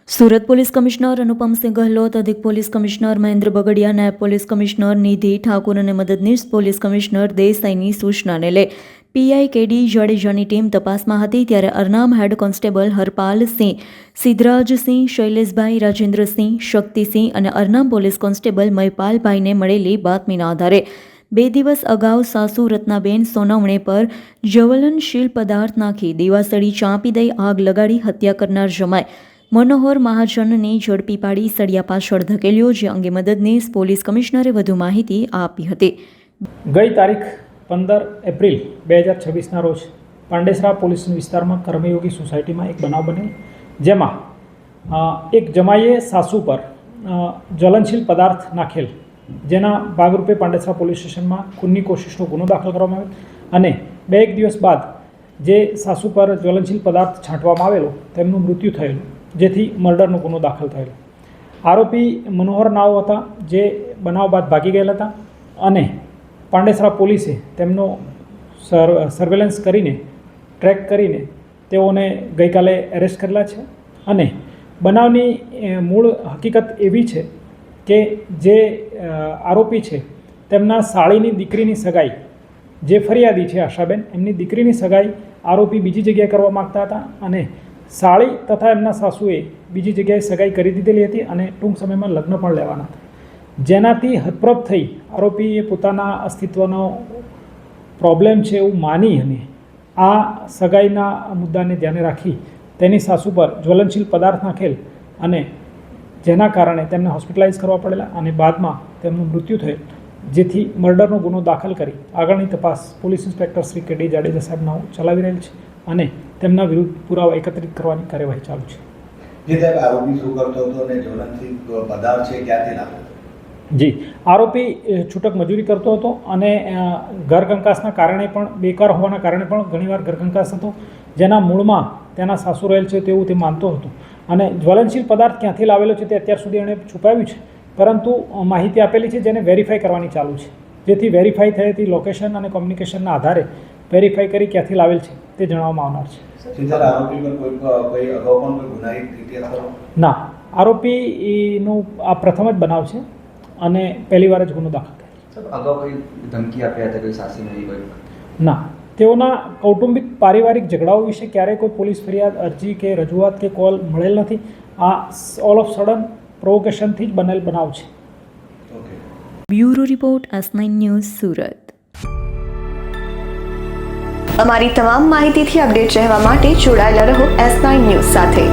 Surat police commissioner Anupamsinh Gehlot, અધિક police commissioner Mahendra Bagadiya, નાયબ police commissioner નિધિ ઠાકુર અને મદદનીશ પોલીસ કમિશનર દેસાઈની સૂચનાને લઈ પીઆઈ કેડી જાડેજાની ટીમ તપાસમાં હતી ત્યારે અરનામ હેડ કોન્સ્ટેબલ હરપાલસિંહ, સિદ્ધરાજસિંહ, શૈલેષભાઈ, રાજેન્દ્રસિંહ, શક્તિસિંહ અને અરનામ પોલીસ કોન્સ્ટેબલ મયપાલભાઈને મળેલી બાતમીના આધારે 2 દિવસ અગાઉ સાસુ રત્નાબેન સોનવણે પર જ્વલનશીલ પદાર્થ નાખી દીવાસળી ચાંપી દઈ આગ લગાડી હત્યા કરનાર જમાઈ મનોહર મહાજનને ઝડપી પાડી સળિયા પાછળ ધકેલ્યો, જે અંગે મદદનીશ પોલીસ કમિશનરે વધુ માહિતી આપી હતી. ગઈ તારીખ 15 એપ્રિલ 2026ના રોજ પાંડેસરા પોલીસ વિસ્તારમાં કર્મયોગી સોસાયટીમાં એક બનાવ બનેલ, જેમાં એક જમાઈએ સાસુ પર જ્વલનશીલ પદાર્થ નાખેલ, જેના ભાગરૂપે પાંડેસરા પોલીસ સ્ટેશનમાં ખૂનની કોશિશનો ગુનો દાખલ કરવામાં આવેલ અને 2 દિવસ બાદ જે સાસુ પર જ્વલનશીલ પદાર્થ છાંટવામાં આવેલો તેમનું મૃત્યુ થયેલું, જેથી મર્ડરનો ગુનો દાખલ થયેલો. આરોપી મનોહર નાઓ હતા, જે બનાવ બાદ ભાગી ગયેલા હતા અને પાંડેસરા પોલીસે તેમનો સર્વેલન્સ કરીને ટ્રેક કરીને તેઓને ગઈકાલે એરેસ્ટ કરેલા છે. અને બનાવની મૂળ હકીકત એવી છે કે જે આરોપી છે તેમના સાળીની દીકરીની સગાઈ, જે ફરિયાદી છે આશાબેન, એમની દીકરીની સગાઈ આરોપી બીજી જગ્યાએ કરવા માગતા હતા અને સાળી તથા એમના સાસુએ બીજી જગ્યાએ સગાઈ કરી દીધેલી હતી અને ટૂંક સમયમાં લગ્ન પણ લેવાના હતા, જેનાથી હતપ્રભ થઈ આરોપીએ પોતાના અસ્તિત્વનો પ્રોબ્લેમ છે એવું માની અને આ સગાઈના મુદ્દાને ધ્યાને રાખી તેની સાસુ પર જ્વલનશીલ પદાર્થ નાખેલ અને જેના કારણે તેમને હોસ્પિટલાઇઝ કરવા પડેલા અને બાદમાં તેમનું મૃત્યુ થયેલ, જેથી મર્ડરનો ગુનો દાખલ કરી આગળની તપાસ પોલીસ ઇન્સ્પેક્ટર શ્રી કેડી જાડેજા સાહેબના ચલાવી રહેલ છે અને તેમના વિરુદ્ધ પુરાવા એકત્રિત કરવાની કાર્યવાહી ચાલુ છે. જે સાહેબ આરોપી શું કરતો હતો અને જ્વલનશીલ પદાર્થ છે ક્યાંથી લાવ્યો? જી, આરોપી છૂટક મજૂરી કરતો હતો અને ઘર કંકાસના કારણે પણ બેકાર હોવાના કારણે પણ ઘણીવાર ઘર કંકાસ હતો, જેના મૂળમાં તેના સાસુ રહેલ છે તેવું તે માનતો હતો અને જ્વલનશીલ પદાર્થ ક્યાંથી લાવેલો છે તે અત્યાર સુધી એણે છુપાવ્યું છે, પરંતુ માહિતી આપેલી છે જેને વેરીફાઈ કરવાની ચાલુ છે, જેથી વેરીફાઈ થયેલી લોકેશન અને કોમ્યુનિકેશનના આધારે વેરીફાઈ કરી ક્યાંથી લાવેલ છે તે જણાવવામાં આવનાર છે. આરોપી પર કોઈ અગાઉ પણ કોઈ ગુનાહિત ઇતિહાસ ખરો? ના, આરોપીનું આ પ્રથમ જ બનાવ છે અને પહેલી વાર જ ગુનો દાખલ થયેલ. અગાઉ કોઈ ધમકી આપ્યા હતા કોઈ સાસીને? ના, તેઓના કૌટુંબિક પારિવારિક ઝઘડાઓ વિશે ક્યારેય કોઈ પોલીસ ફરિયાદ, અરજી કે રજૂઆત કે કોલ મળેલ નથી. આ ઓલ ઓફ સડન પ્રોવોકેશનથી જ બનેલ બનાવ છે. Bureau report S9 news, Surat. અમારી તમામ માહિતીથી અપડેટ રહેવા માટે જોડાયેલા રહો S9 ન્યૂઝ સાથે.